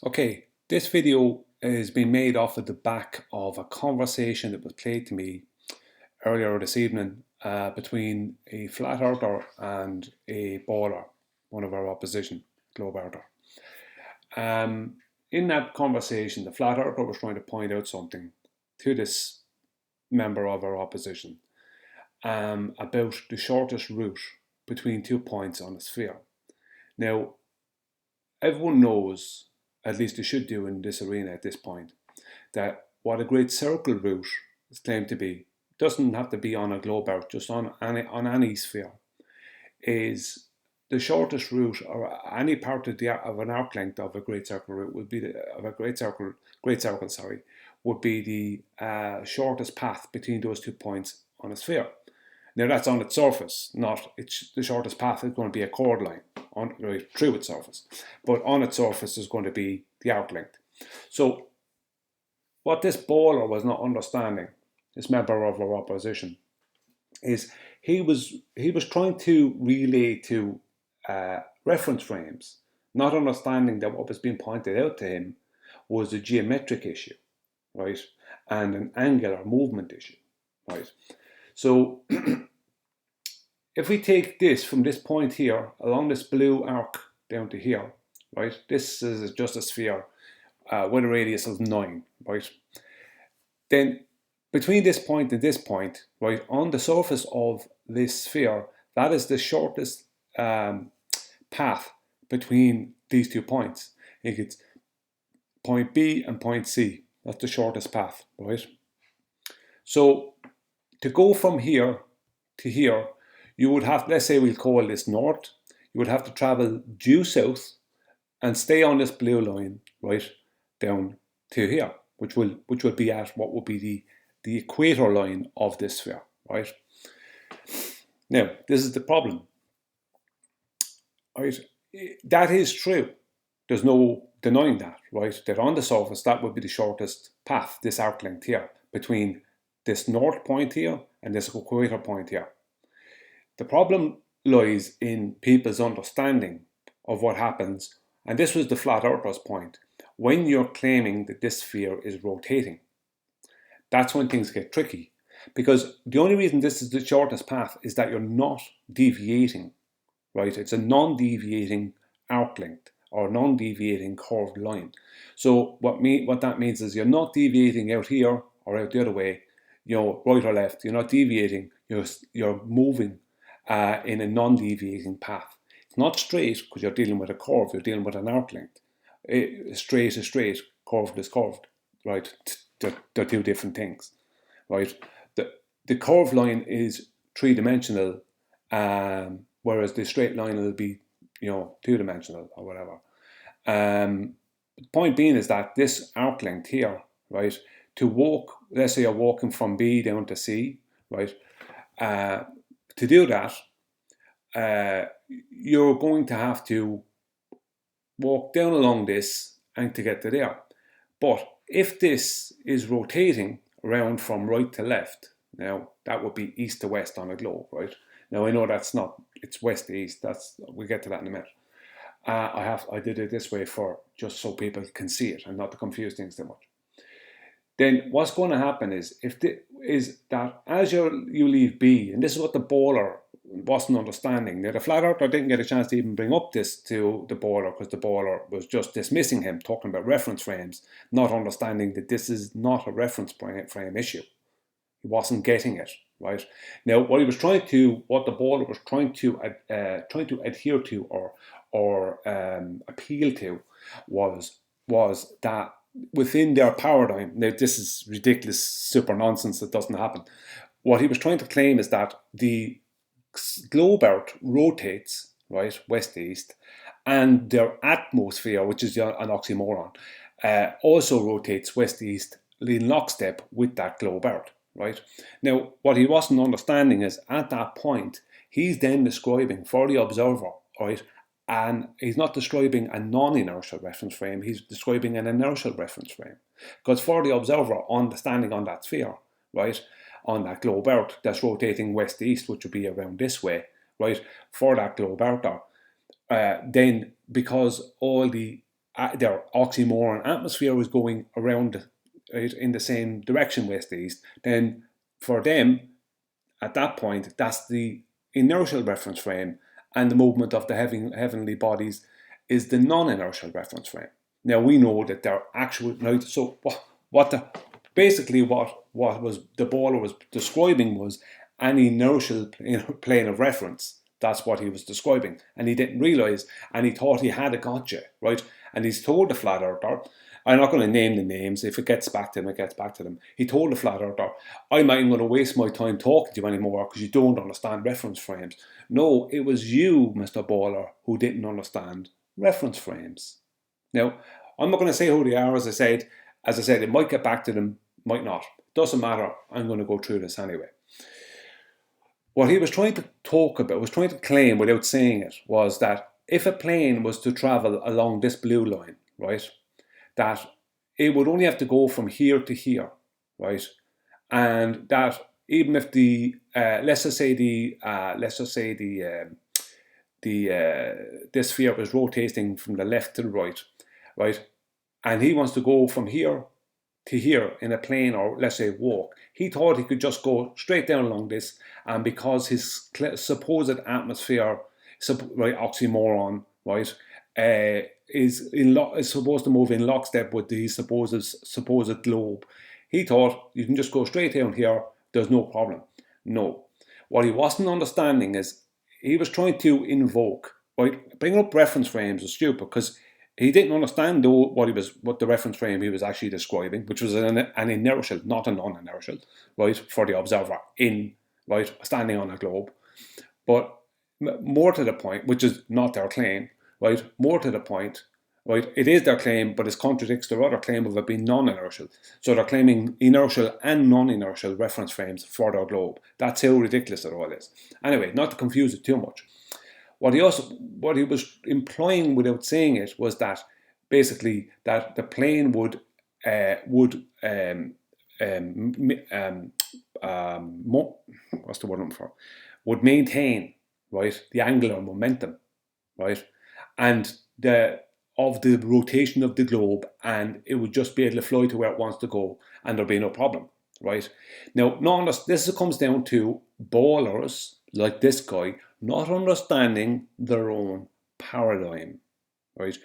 Okay, this video is being made off of the back of a conversation that was played to me earlier this evening between a flat earther and a baller, one of our opposition, globe earther. In that conversation, the flat earther was trying to point out something to this member of our opposition about the shortest route between 2 points on a sphere. Now, everyone knows, at least they should do in this arena at this point, that what a great circle route is claimed to be doesn't have to be on a globe earth, just on any sphere, is the shortest route, or any part of an arc length of a great circle route would be would be the shortest path between those 2 points on a sphere. Now that's on its surface, the shortest path is going to be a chord line right through its surface, but on its surface is going to be the arc length. So what this baller was not understanding, this member of our opposition, is he was trying to relay to reference frames, not understanding that what was being pointed out to him was a geometric issue, right, and an angular movement issue, right. So if we take this from this point here, along this blue arc down to here, right, this is just a sphere with a radius of 9, right, then between this point and this point, right, on the surface of this sphere, that is the shortest path between these 2 points. It's point B and point C. That's the shortest path, right? So to go from here to here, you would have, let's say we'll call this north, you would have to travel due south and stay on this blue line, right, down to here, which would be at what would be the equator line of this sphere, right? Now, this is the problem, right? That is true. There's no denying that, right? That on the surface, that would be the shortest path, this arc length here, between this north point here and this equator point here. The problem lies in people's understanding of what happens, and this was the flat earther's point, when you're claiming that this sphere is rotating. That's when things get tricky, because the only reason this is the shortest path is that you're not deviating, right? It's a non-deviating arc length or non-deviating curved line. So what that means is you're not deviating out here or out the other way, right or left. You're not deviating. You're moving in a non-deviating path. It's not straight because you're dealing with a curve. You're dealing with an arc length. Straight is straight. Curved is curved. Right. They're two different things, right? The curved line is three-dimensional, whereas the straight line will be, two-dimensional or whatever. The point being is that this arc length here, right, to walk, let's say you're walking from B down to C, right, to do that, you're going to have to walk down along this and to get to there. But if this is rotating around from right to left, now that would be east to west on a globe, right? Now I know that's not, it's west to east. We'll get to that in a minute. I did it this way for just so people can see it and not to confuse things too much. Then what's going to happen is that as you leave B, and this is what the baller wasn't understanding. Now the flat earther didn't get a chance to even bring up this to the baller because the baller was just dismissing him, talking about reference frames, not understanding that this is not a reference frame issue. He wasn't getting it, right? Now what the baller was trying to adhere to or appeal to was that within their paradigm. Now this is ridiculous, super nonsense that doesn't happen. What he was trying to claim is that the globe earth rotates, right, west to east, and their atmosphere, which is an oxymoron, also rotates west to east in lockstep with that globe earth, right? Now, what he wasn't understanding is at that point, he's then describing for the observer, right, and he's not describing a non-inertial reference frame, he's describing an inertial reference frame. Because for the observer, standing on that sphere, right, on that globe earth that's rotating west to east, which would be around this way, right, for that globe earth, then because all the their oxymoron atmosphere was going around, right, in the same direction, west to east, then for them, at that point, that's the inertial reference frame, and the movement of the heavenly bodies is the non-inertial reference frame. Now we know that they're actual, right? So basically what was the Baller was describing was an inertial plane of reference. That's what he was describing, and he didn't realize, and he thought he had a gotcha, right? And he's told the flat earther, I'm not going to name the names. If it gets back to them, it gets back to them. He told the flat earther, I'm not even going to waste my time talking to you anymore because you don't understand reference frames. No, it was you, Mr. Baller, who didn't understand reference frames. Now, I'm not going to say who they are, as I said. As I said, it might get back to them, might not. Doesn't matter. I'm going to go through this anyway. What he was trying to talk about, was trying to claim without saying it, was that if a plane was to travel along this blue line, right, that it would only have to go from here to here, right, and that even if the let's just say the this sphere was rotating from the left to the right, right, and he wants to go from here to here in a plane, or let's say walk, he thought he could just go straight down along this, and because his supposed atmosphere, right, oxymoron, right, is supposed to move in lockstep with the supposed globe, he thought you can just go straight down here, there's no problem. No. What he wasn't understanding is he was trying to invoke, right, bringing up reference frames was stupid because he didn't understand what the reference frame he was actually describing, which was an inertial, not a non-inertial, right, for the observer right, standing on a globe. But more to the point, which is not their claim, right, more to the point, right, it is their claim, but it contradicts their other claim of it being non-inertial. So they're claiming inertial and non-inertial reference frames for their globe. That's how ridiculous it all is. Anyway, not to confuse it too much. What he was implying without saying it was that basically that the plane would what's the word I'm for? Would maintain, right, the angular momentum, right, and of the rotation of the globe, and it would just be able to fly to where it wants to go, and there'll be no problem, right? Now, this comes down to ballers like this guy not understanding their own paradigm, right?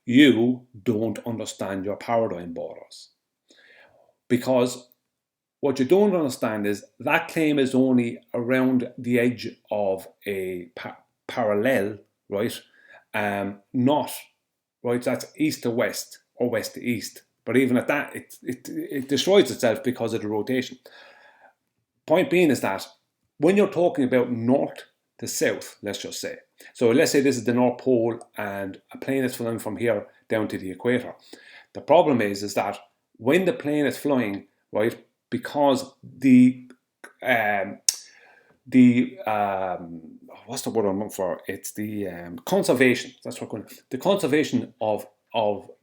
You don't understand your paradigm, ballers, because what you don't understand is that claim is only around the edge of a parallel, right? Not, right, that's east to west or west to east. But even at that, it destroys itself because of the rotation. Point being is that when you're talking about north to south, let's just say, so let's say this is the North Pole and a plane is flying from here down to the equator. The problem is that when the plane is flying, right, because the what's the word I'm looking for? It's the conservation. That's what we're going. The conservation of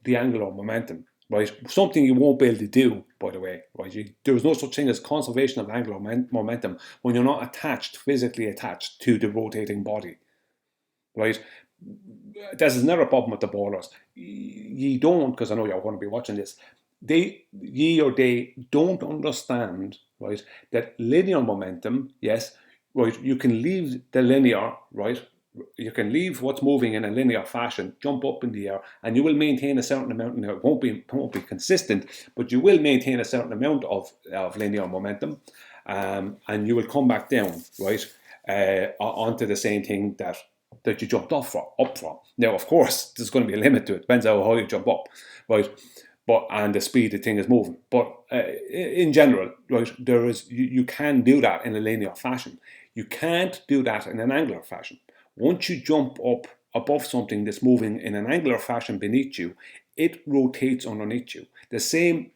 the angular momentum, right? Something you won't be able to do, by the way, right? There is no such thing as conservation of angular momentum when you're not physically attached to the rotating body, right? This is never a problem with the ballers. Ye don't, because I know you're going to be watching this. They don't understand, right, that linear momentum, yes, right, you can leave the linear, right, you can leave what's moving in a linear fashion, jump up in the air, and you will maintain a certain amount. Now, it won't be consistent, but you will maintain a certain amount of linear momentum, and you will come back down, right, onto the same thing that you jumped up from. Now, of course, there's going to be a limit to it. Depends how high you jump up, right? And the speed the thing is moving. But in general, right, you can do that in a linear fashion. You can't do that in an angular fashion. Once you jump up above something that's moving in an angular fashion beneath you, it rotates underneath you.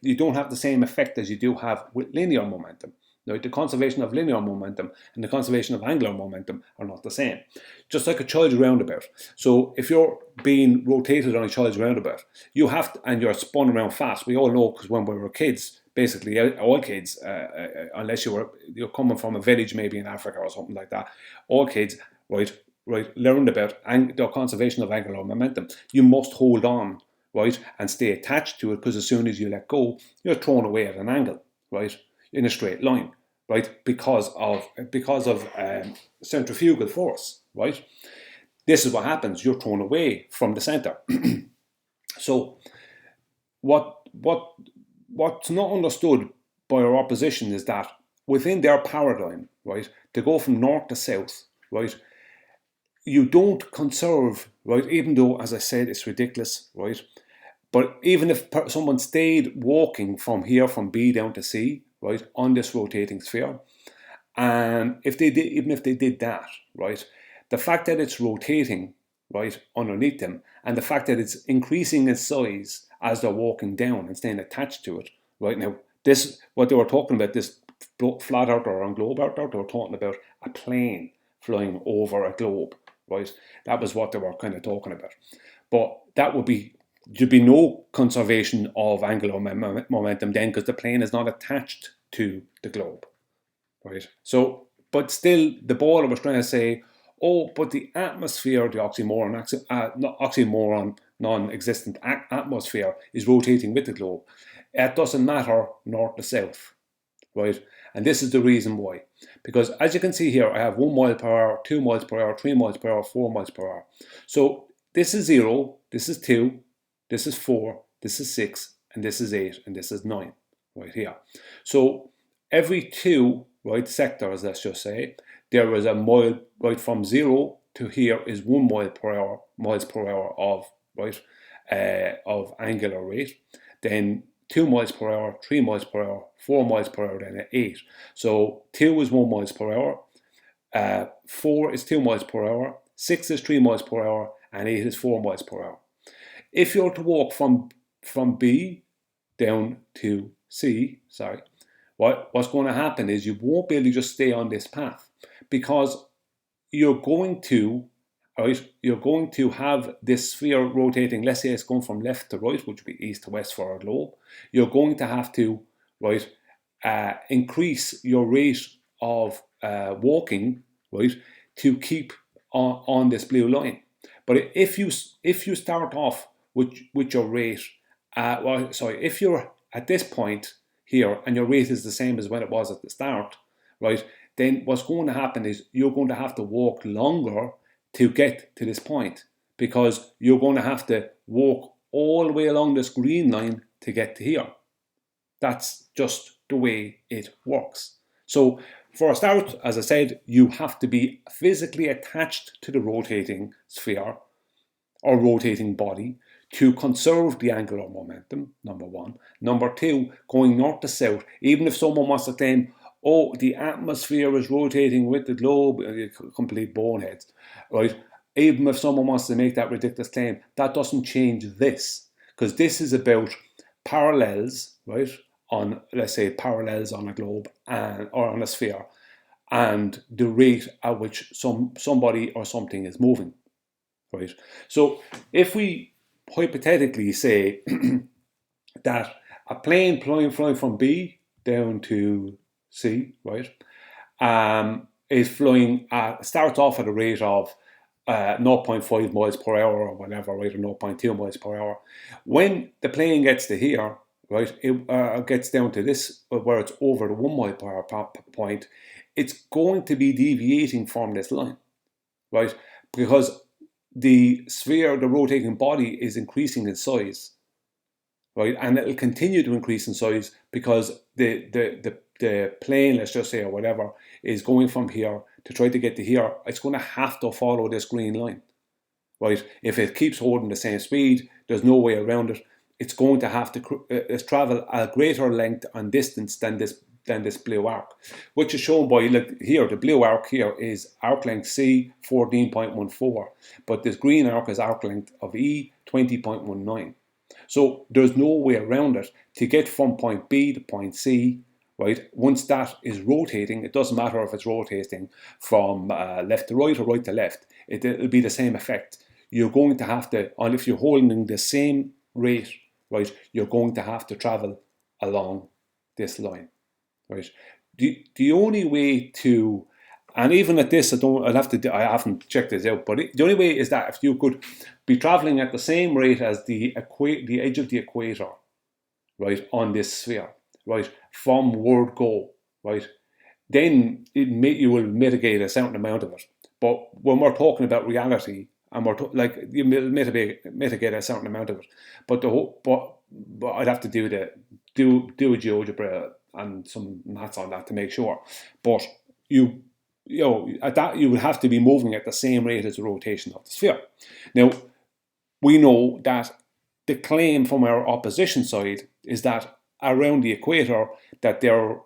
You don't have the same effect as you do have with linear momentum. Now, the conservation of linear momentum and the conservation of angular momentum are not the same. Just like a child's roundabout. So if you're being rotated on a child's roundabout, you have to, and you're spun around fast. We all know, because when we were kids, basically all kids, unless you're coming from a village maybe in Africa or something like that, all kids, right, learned about the conservation of angular momentum. You must hold on, right, and stay attached to it, because as soon as you let go, you're thrown away at an angle, right, in a straight line, right, because of centrifugal force, right. This is what happens. You're thrown away from the center. So what's not understood by our opposition is that within their paradigm, right, to go from north to south, right, you don't conserve, right, even though, as I said, it's ridiculous, right, but even if someone stayed walking from here, from B down to C, right, on this rotating sphere, and if they did, even if they did that, right, the fact that it's rotating, right, underneath them, and the fact that it's increasing in size as they're walking down and staying attached to it, right. Now, this, what they were talking about, this flat earth or on globe earth, they were talking about a plane flying over a globe, right. That was what they were kind of talking about. But that would be, there'd be no conservation of angular momentum then, because the plane is not attached to the globe, right? So, but still, the baller was trying to say, oh, but the atmosphere, the oxymoron, non-existent atmosphere is rotating with the globe. It doesn't matter north to south, right? And this is the reason why. Because as you can see here, I have 1 mile per hour, 2 miles per hour, 3 miles per hour, 4 miles per hour. So this is 0, this is 2, this is 4, this is 6, and this is 8, and this is 9, right here. So every 2, right, sectors, let's just say, there is a mile, right, from 0 to here is 1 miles per hour of, right, of angular rate. Then 2 miles per hour, 3 miles per hour, 4 miles per hour, then 8. So 2 is 1 miles per hour, 4 is 2 miles per hour, 6 is 3 miles per hour, and 8 is 4 miles per hour. If you're to walk from B down to C, sorry, what's going to happen is you won't be able to just stay on this path, because you're going to, right, you're going to have this sphere rotating. Let's say it's going from left to right, which would be east to west for our globe. You're going to have to, right, increase your rate of walking, right, to keep on this blue line. But if you start off with your rate, if you're at this point here and your rate is the same as when it was at the start, right, then what's going to happen is you're going to have to walk longer to get to this point, because you're going to have to walk all the way along this green line to get to here. That's just the way it works. So for a start, as I said, you have to be physically attached to the rotating sphere or rotating body to conserve the angular momentum, number one. Number two, going north to south, even if someone wants to claim, oh, the atmosphere is rotating with the globe, complete boneheads, right? Even if someone wants to make that ridiculous claim, that doesn't change this, because this is about parallels, right, on, let's say, parallels on a globe or on a sphere, and the rate at which somebody or something is moving, right? So if we hypothetically say that a plane flying from B down to C, right, is flying starts off at a rate of 0.5 miles per hour or whatever, right, or 0.2 miles per hour. When the plane gets to here, right, it gets down to this, where it's over the 1 mile per hour point, it's going to be deviating from this line, right, because the sphere, the rotating body, is increasing in size, right, and it'll continue to increase in size because the plane, let's just say, or whatever, is going from here to try to get to here. It's going to have to follow this green line, right? If it keeps holding the same speed, there's no way around it. It's going to have to travel a greater length and distance than this blue arc, which is shown by, look here, the blue arc here is arc length C 14.14, but this green arc is arc length of E 20.19. So there's no way around it to get from point B to point C, right? Once that is rotating, it doesn't matter if it's rotating from left to right or right to left, it'll be the same effect. You're going to have to, and if you're holding the same rate, right, you're going to have to travel along this line, right? The only way to And even at this, I haven't checked this out, but the only way is that if you could be traveling at the same rate as the edge of the equator, right, on this sphere, right, from word go, right, then you will mitigate a certain amount of it. But when we're talking about reality, and we're you mitigate a certain amount of it, but I'd have to do a GeoGebra and some maths on that to make sure. But at that you would have to be moving at the same rate as the rotation of the sphere. Now, we know that the claim from our opposition side is that around the equator, that the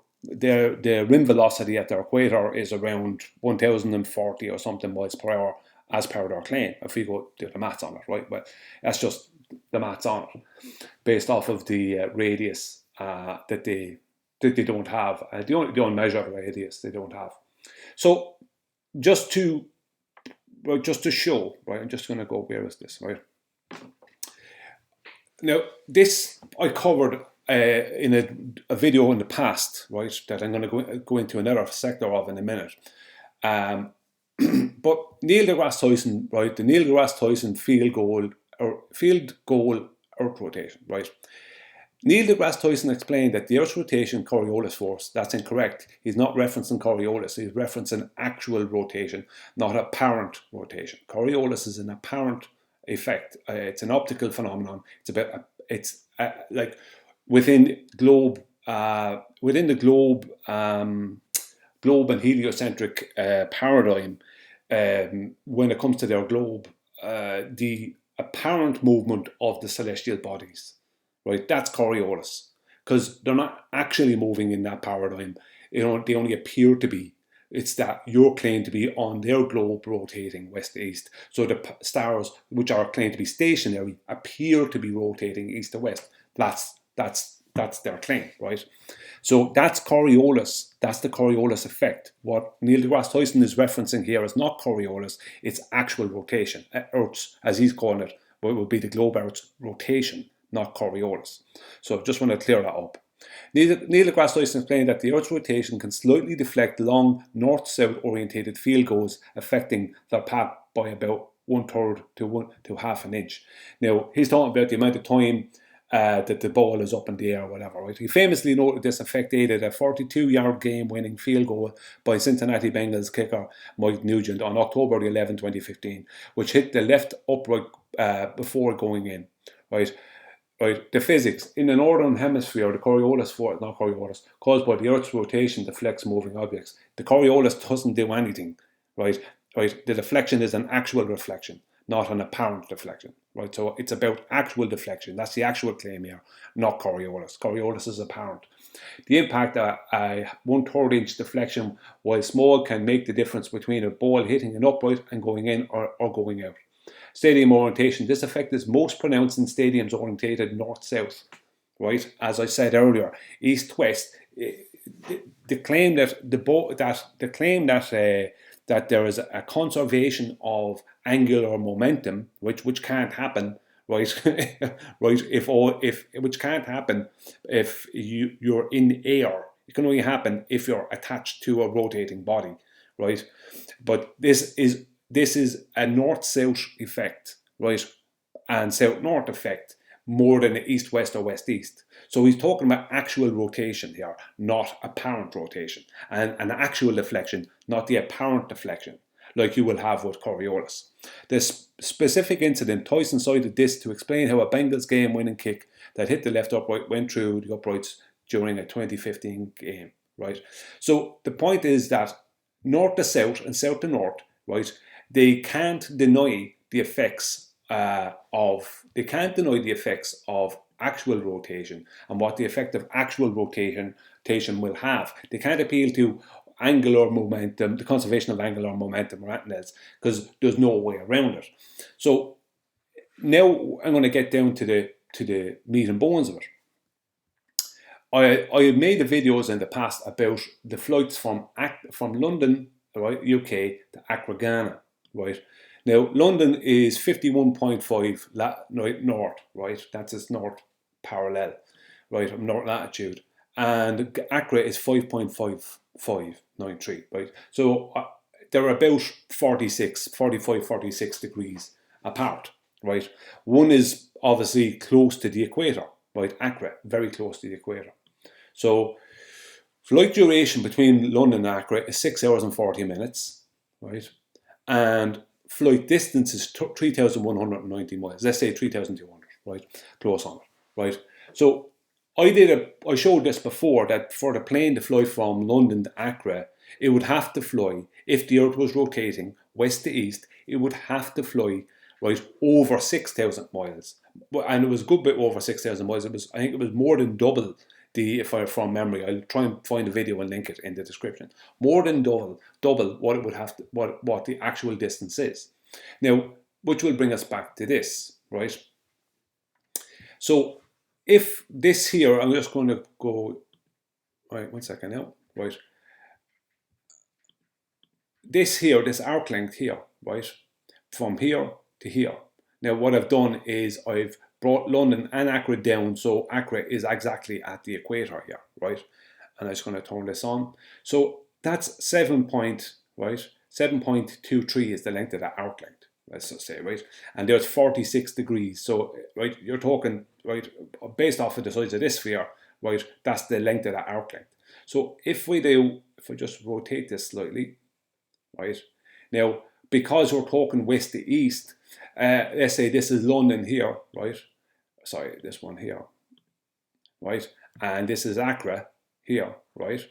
rim velocity at the equator is around 1,040 or something miles per hour, as per their claim, if we go do the maths on it, right? But that's just the maths on it, based off of the radius that they don't have. They don't measure the radius they don't have. So just to show, right, I'm just going to go, where is this, right? Now, this I covered in a video in the past, right, that I'm going to go into another sector of in a minute. But Neil deGrasse Tyson, right, the Neil deGrasse Tyson field goal Earth rotation, right? Neil deGrasse Tyson explained that the Earth's rotation Coriolis force, that's incorrect. He's not referencing Coriolis, he's referencing actual rotation, not apparent rotation. Coriolis is an apparent effect. It's an optical phenomenon. It's like within the globe globe and heliocentric paradigm. When it comes to their globe, the apparent movement of the celestial bodies, right? That's Coriolis, because they're not actually moving in that paradigm. They only appear to be. It's that you're claimed to be on their globe rotating west to east. So the stars, which are claimed to be stationary, appear to be rotating east to west. That's their claim, right? So that's Coriolis. That's the Coriolis effect. What Neil deGrasse Tyson is referencing here is not Coriolis, it's actual rotation. Earth's, as he's calling it, what would be the globe Earth's rotation, not Coriolis. So just want to clear that up. Neil deGrasse Tyson explained that the Earth's rotation can slightly deflect long north-south orientated field goals, affecting their path by about 1/3 to half an inch. Now, he's talking about the amount of time that the ball is up in the air or whatever, right? He famously noted this effect aided a 42-yard game-winning field goal by Cincinnati Bengals kicker Mike Nugent on October 11, 2015, which hit the left upright before going in, right? Right, the physics. In the northern hemisphere, the Coriolis force, not Coriolis, caused by the Earth's rotation deflects moving objects. The Coriolis doesn't do anything, right? Right. The deflection is an actual reflection, not an apparent deflection, right? So it's about actual deflection. That's the actual claim here, not Coriolis. Coriolis is apparent. The impact a 1/3 inch deflection, while small, can make the difference between a ball hitting an upright and going in or going out. Stadium orientation. This effect is most pronounced in stadiums orientated north-south, right? As I said earlier, east-west. The claim that that there is a conservation of angular momentum, which can't happen, right? Right. Which can't happen if you're in air. It can only happen if you're attached to a rotating body, right? But this is a north-south effect, right, and south-north effect more than an east-west or west-east. So he's talking about actual rotation here, not apparent rotation, and an actual deflection, not the apparent deflection, like you will have with Coriolis. This specific incident, Tyson cited this to explain how a Bengals game-winning kick that hit the left upright went through the uprights during a 2015 game, right? So the point is that north to south and south to north, right, they can't deny the effects of actual rotation and what the effect of actual rotation will have. They can't appeal to angular momentum, the conservation of angular momentum or anything else, because there's no way around it. So now I'm going to get down to the meat and bones of it. I have made the videos in the past about the flights from London, right, UK, to Accra, Ghana, right. Now, London is 51.5 north, right? That's its north parallel, right, north latitude. And Accra is 5.5593, right? So they're about 45, 46 degrees apart, right? One is obviously close to the equator, right? Accra, very close to the equator. So flight duration between London and Accra is 6 hours and 40 minutes, right? And flight distance is 3,190 miles. Let's say 3,200, right? Close on it, right? So I showed this before, that for the plane to fly from London to Accra, it would have to fly, if the Earth was rotating west to east, it would have to fly, right, over 6,000 miles. And it was a good bit over 6,000 miles. I think it was more than double if I from memory. I'll try and find a video and link it in the description. More than double what it would have to, what the actual distance is. Now, which will bring us back to this, right? So if this here, I'm just going to go, right, 1 second now, right? This here, this arc length here, right, from here to here. Now what I've done is I've brought London and Accra down, so Accra is exactly at the equator here, right? And I'm just going to turn this on. So that's 7.23 is the length of that arc length, let's just say, right? And there's 46 degrees, so right, you're talking, right, based off of the size of this sphere, right, that's the length of that arc length. So if I just rotate this slightly, right, now because we're talking west to east, let's say this is London here, right? Sorry, this one here, right? And this is Accra here, right?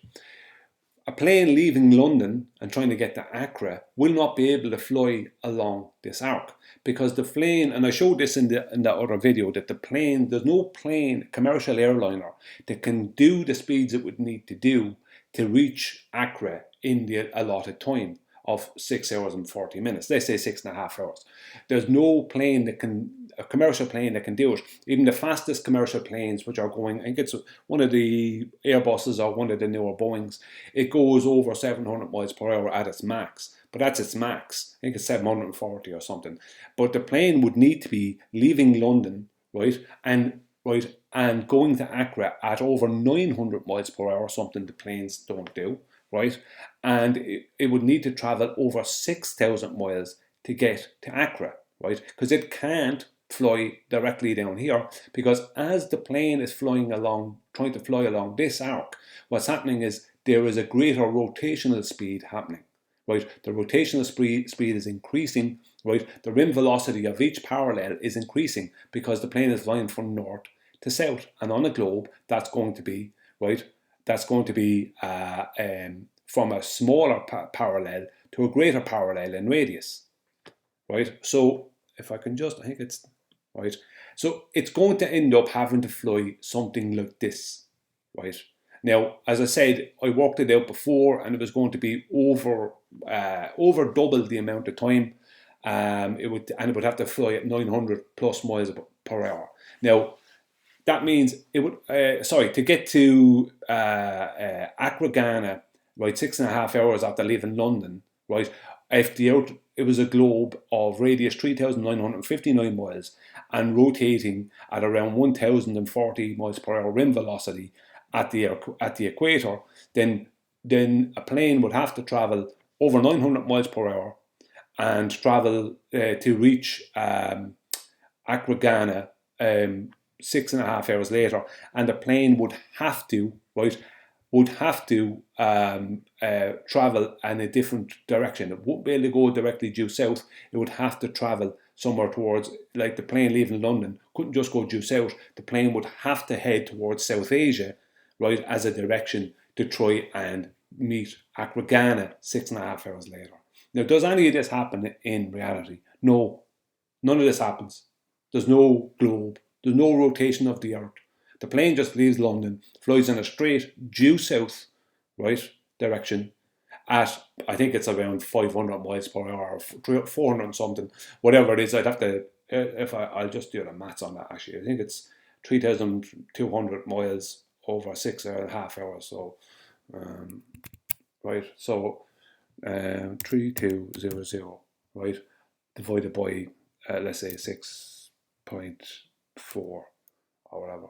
A plane leaving London and trying to get to Accra will not be able to fly along this arc, because the plane, and I showed this in the other video, that the plane, there's no plane, commercial airliner, that can do the speeds it would need to do to reach Accra in the allotted time of 6 hours and 40 minutes. Let's say 6.5 hours. There's no plane that can, a commercial plane that can do it. Even the fastest commercial planes, which are going, I think it's one of the Airbuses or one of the newer Boeings, it goes over 700 miles per hour at its max. But that's its max. I think it's 740 or something. But the plane would need to be leaving London, right, and going to Accra at over 900 miles per hour, something the planes don't do, right? And it would need to travel over 6,000 miles to get to Accra, right? Because it can't fly directly down here, because as the plane is flying along, trying to fly along this arc, what's happening is there is a greater rotational speed happening, right? The rotational speed is increasing, right? The rim velocity of each parallel is increasing because the plane is flying from north to south, and on a globe that's going to be, right, that's going to be from a smaller parallel to a greater parallel in radius, right? So if I can just, I think it's, right, so it's going to end up having to fly something like this, right? Now, as I said, I worked it out before, and it was going to be over double the amount of time. It would have to fly at 900 plus miles per hour. Now, that means it would, to get to Accra, Ghana, right, 6.5 hours after leaving London, right, if the Earth, it was a globe of radius 3,959 miles and rotating at around 1,040 miles per hour rim velocity at the equator, then a plane would have to travel over 900 miles per hour and travel to reach Accra, Ghana, 6.5 hours later, and the plane would have to, right, travel in a different direction. It wouldn't be able to go directly due south. It would have to travel somewhere towards, like the plane leaving London couldn't just go due south. The plane would have to head towards South Asia, right, as a direction to try and meet Accra, Ghana 6.5 hours later. Now, does any of this happen in reality? No, none of this happens. There's no globe. There's no rotation of the Earth. The plane just leaves London, flies in a straight due south, right, direction at, I think it's around 500 miles per hour, or 400 and something, whatever it is. I'd have to, I'll just do the maths on that actually. I think it's 3,200 miles over 6.5 hours. So, right, so 3,200, right, divided by, let's say 6.4 or whatever,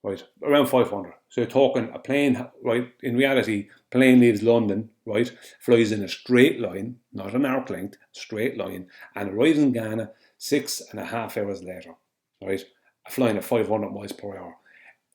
right? Around 500. So you're talking a plane, right? In reality, plane leaves London, right? Flies in a straight line, not an arc length, straight line, and arrives in Ghana 6.5 hours later, right? Flying at 500 miles per hour.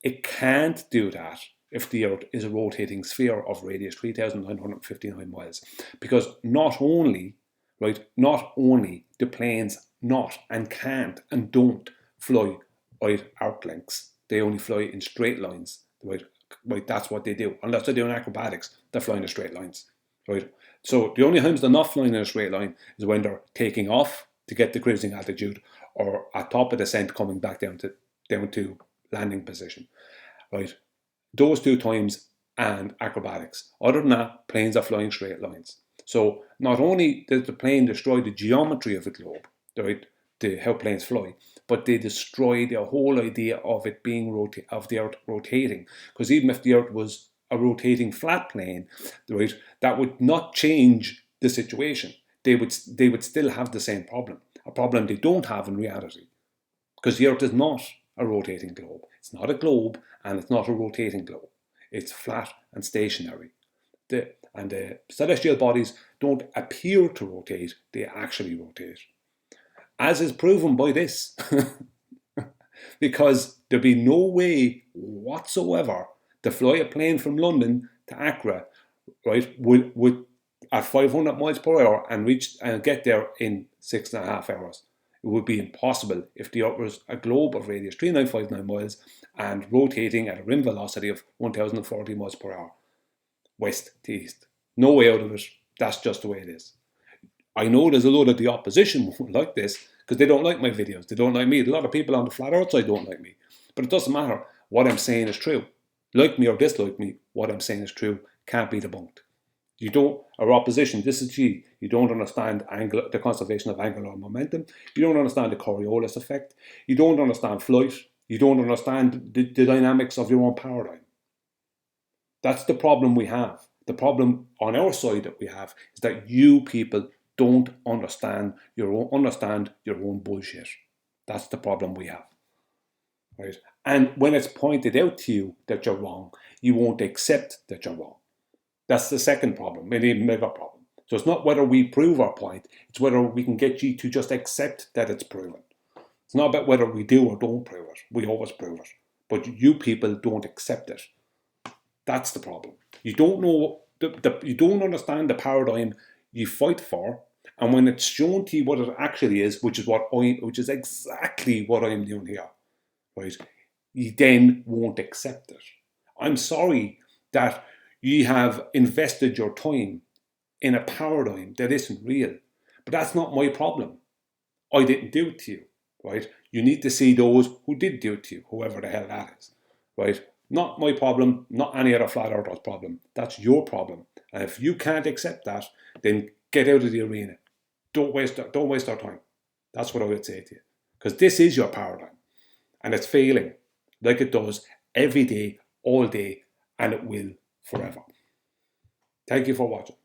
It can't do that if the Earth is a rotating sphere of radius 3,959 miles, because not only do planes not and can't and don't fly right arc lengths, they only fly in straight lines. Right, that's what they do. Unless they're doing acrobatics, they're flying in straight lines. Right. So the only times they're not flying in a straight line is when they're taking off to get the cruising altitude, or at top of descent coming back down to landing position. Right. Those two times and acrobatics. Other than that, planes are flying straight lines. So not only does the plane destroy the geometry of the globe, right, how planes fly, but they destroy the whole idea of it being of the Earth rotating. Because even if the Earth was a rotating flat plane, right, that would not change the situation. They would still have the same problem, a problem they don't have in reality, because the Earth is not a rotating globe. It's not a globe, and it's not a rotating globe. It's flat and stationary. The celestial bodies don't appear to rotate, they actually rotate. As is proven by this. Because there'd be no way whatsoever to fly a plane from London to Accra, right, with at 500 miles per hour and get there in 6.5 hours. It would be impossible if the Earth was a globe of radius 3,959 miles and rotating at a rim velocity of 1,040 miles per hour, west to east. No way out of it. That's just the way it is. I know there's a lot of the opposition won't like this because they don't like my videos. They don't like me. A lot of people on the flat earth side don't like me. But it doesn't matter. What I'm saying is true. Like me or dislike me, what I'm saying is true. Can't be debunked. You don't, our opposition, this is G. You don't understand the conservation of angular momentum. You don't understand the Coriolis effect. You don't understand flight. You don't understand the dynamics of your own paradigm. That's the problem we have. The problem on our side that we have is that you people don't understand your own bullshit. That's the problem we have. Right? And when it's pointed out to you that you're wrong, you won't accept that you're wrong. That's the second problem, maybe a bigger problem. So it's not whether we prove our point, it's whether we can get you to just accept that it's proven. It's not about whether we do or don't prove it. We always prove it. But you people don't accept it. That's the problem. You don't know, you don't understand the paradigm you fight for, and when it's shown to you what it actually is, which is exactly what I'm doing here, right? You then won't accept it. I'm sorry that you have invested your time in a paradigm that isn't real, but that's not my problem. I didn't do it to you, right? You need to see those who did do it to you, whoever the hell that is, right? Not my problem, not any other flat earther's problem. That's your problem. And if you can't accept that, then get out of the arena. Don't waste our time. That's what I would say to you. Because this is your paradigm. And it's failing like it does every day, all day, and it will forever. Thank you for watching.